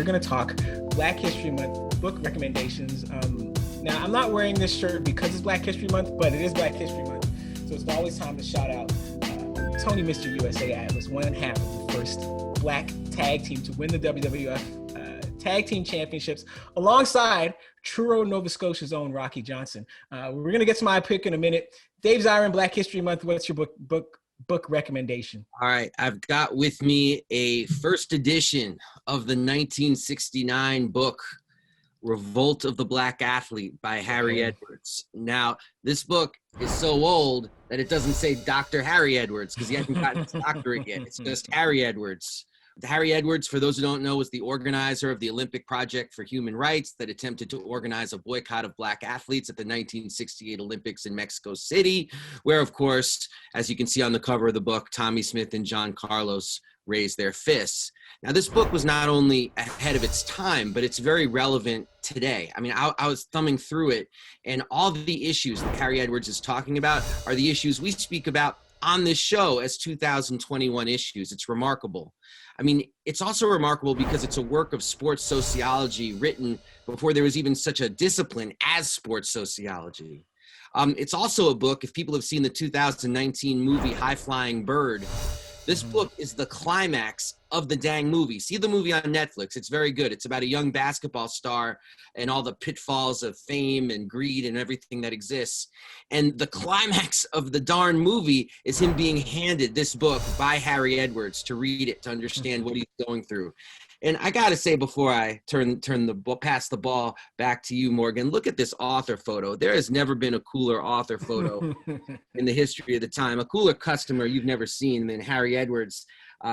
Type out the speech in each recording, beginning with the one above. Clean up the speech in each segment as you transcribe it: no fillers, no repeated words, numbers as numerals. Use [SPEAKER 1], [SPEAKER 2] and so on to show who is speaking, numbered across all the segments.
[SPEAKER 1] we're going to talk Black History Month book recommendations. Now, I'm not wearing this shirt because it's Black History Month, but it is Black History Month. So it's always time to shout out Tony Mr. USA Atlas, one half of the first Black tag team to win the WWF Tag Team Championships, alongside Truro, Nova Scotia's own Rocky Johnson. We're going to get to my pick in a minute. Dave Zirin, Black History Month, what's your book recommendation?
[SPEAKER 2] All right, I've got with me a first edition of the 1969 book, Revolt of the Black Athlete by Harry Edwards. Now, this book is so old that it doesn't say Dr. Harry Edwards because he hasn't gotten his doctorate yet. It's just Harry Edwards. Harry Edwards, for those who don't know, was the organizer of the Olympic Project for Human Rights that attempted to organize a boycott of Black athletes at the 1968 Olympics in Mexico City, where, of course, as you can see on the cover of the book, Tommie Smith and John Carlos raised their fists. Now, this book was not only ahead of its time, but it's very relevant today. I mean, I was thumbing through it, and all the issues that Harry Edwards is talking about are the issues we speak about on this show as 2021 issues. It's remarkable. I mean, it's also remarkable because it's a work of sports sociology written before there was even such a discipline as sports sociology. It's also a book, if people have seen the 2019 movie High Flying Bird, this book is the climax of the dang movie. See the movie on Netflix. It's very good. It's about a young basketball star and all the pitfalls of fame and greed and everything that exists. And the climax of the darn movie is him being handed this book by Harry Edwards to read it, to understand what he's going through. And I got to say, before I pass the ball back to you, Morgan, look at this author photo. There has never been a cooler author photo in the history of the time. A cooler customer you've never seen than Harry Edwards.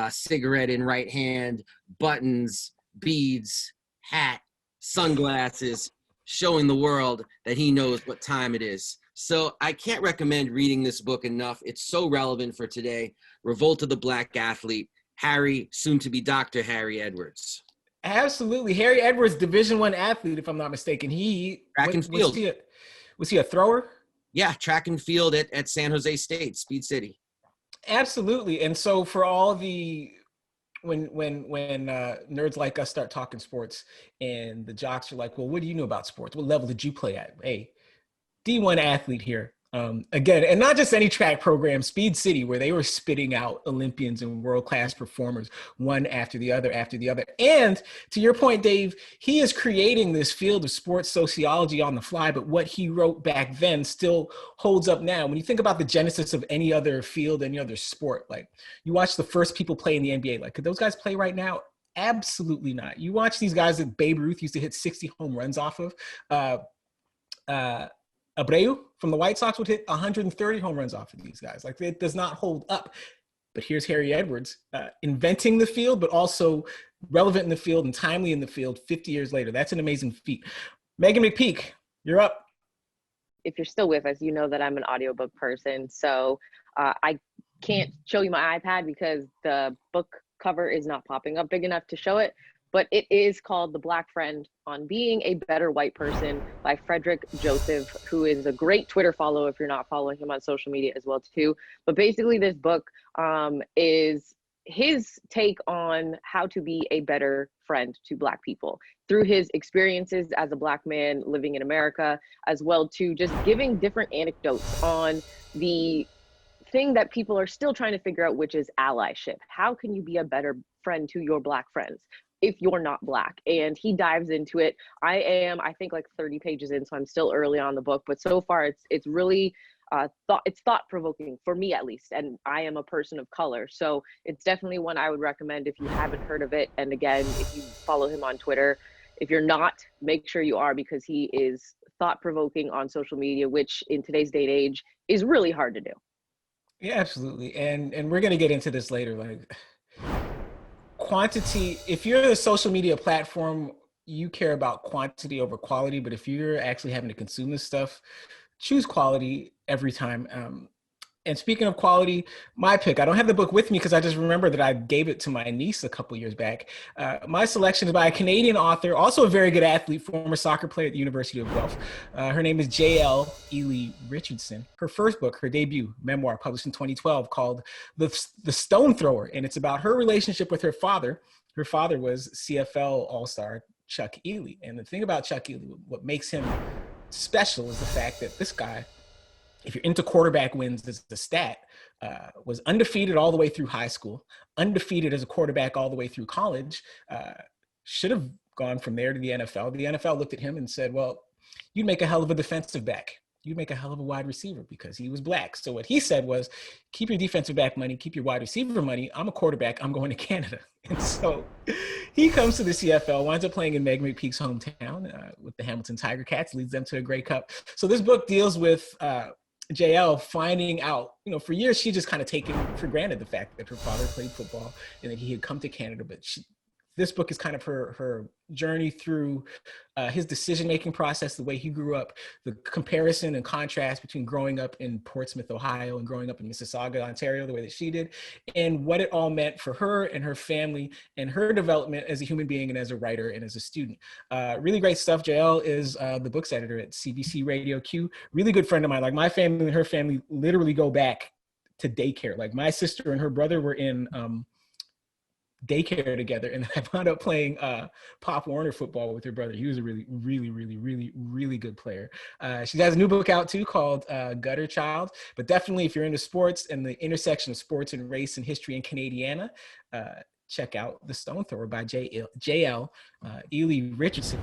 [SPEAKER 2] Cigarette in right hand, buttons, beads, hat, sunglasses, showing the world that he knows what time it is. So I can't recommend reading this book enough. It's so relevant for today. Revolt of the Black Athlete. Harry, soon to be Dr. Harry Edwards.
[SPEAKER 1] Absolutely. Harry Edwards, Division I athlete, if I'm not mistaken.
[SPEAKER 2] Track and field.
[SPEAKER 1] Was he a thrower?
[SPEAKER 2] Yeah, track and field at San Jose State, Speed City.
[SPEAKER 1] Absolutely. And so for all the when nerds like us start talking sports and the jocks are like, well, what do you know about sports? What level did you play at? Hey, D1 athlete here. Again, and not just any track program, Speed City, where they were spitting out Olympians and world-class performers, one after the other. And to your point, Dave, he is creating this field of sports sociology on the fly, but what he wrote back then still holds up now. When you think about the genesis of any other field, any other sport, like you watch the first people play in the NBA, like could those guys play right now? Absolutely not. You watch these guys that Babe Ruth used to hit 60 home runs off of. Abreu from the White Sox would hit 130 home runs off of these guys. Like, it does not hold up. But here's Harry Edwards inventing the field, but also relevant in the field and timely in the field 50 years later. That's an amazing feat. Megan McPeak, you're up.
[SPEAKER 3] If you're still with us, you know that I'm an audiobook person. So I can't show you my iPad because the book cover is not popping up big enough to show it. But it is called The Black Friend on Being a Better White Person by Frederick Joseph, who is a great Twitter follow if you're not following him on social media as well too. But basically this book is his take on how to be a better friend to Black people through his experiences as a Black man living in America, as well to just giving different anecdotes on the thing that people are still trying to figure out, which is allyship. How can you be a better friend to your Black friends if you're not Black? And he dives into it. I think like 30 pages in, so I'm still early on the book, but so far it's really thought-provoking for me at least, and I am a person of color, so it's definitely one I would recommend if you haven't heard of it. And again, if you follow him on Twitter, if you're not, make sure you are, because he is thought-provoking on social media, which in today's day and age is really hard to do.
[SPEAKER 1] Yeah, absolutely. And we're going to get into this later. Like, quantity, if you're a social media platform, you care about quantity over quality, but if you're actually having to consume this stuff, choose quality every time. And speaking of quality, my pick, I don't have the book with me because I just remember that I gave it to my niece a couple years back. My selection is by a Canadian author, also a very good athlete, former soccer player at the University of Guelph. Her name is J.L. Ely Richardson. Her first book, her debut memoir, published in 2012, called The Stone Thrower. And it's about her relationship with her father. Her father was CFL All-Star Chuck Ely. And the thing about Chuck Ely, what makes him special is the fact that this guy, if you're into quarterback wins as the stat, was undefeated all the way through high school, undefeated as a quarterback all the way through college, should have gone from there to the NFL. The NFL looked at him and said, well, you'd make a hell of a defensive back. You'd make a hell of a wide receiver, because he was black. So what he said was, keep your defensive back money, keep your wide receiver money. I'm a quarterback. I'm going to Canada. And so he comes to the CFL, winds up playing in Meg McPeak's hometown with the Hamilton Tiger Cats, leads them to a Grey Cup. So this book deals with JL finding out, for years she just kind of taken for granted the fact that her father played football and that he had come to Canada. But this book is kind of her journey through his decision-making process, the way he grew up, the comparison and contrast between growing up in Portsmouth, Ohio, and growing up in Mississauga, Ontario, the way that she did, and what it all meant for her and her family and her development as a human being and as a writer and as a student. Really great stuff. JL is the books editor at CBC Radio Q. Really good friend of mine. Like, my family and her family literally go back to daycare. Like, my sister and her brother were in daycare together, and I wound up playing Pop Warner football with her brother. He was a really, really, really, really, really good player. She has a new book out too called Gutter Child. But definitely, if you're into sports and the intersection of sports and race and history in Canadiana, check out The Stone Thrower by J.L. Ely Richardson.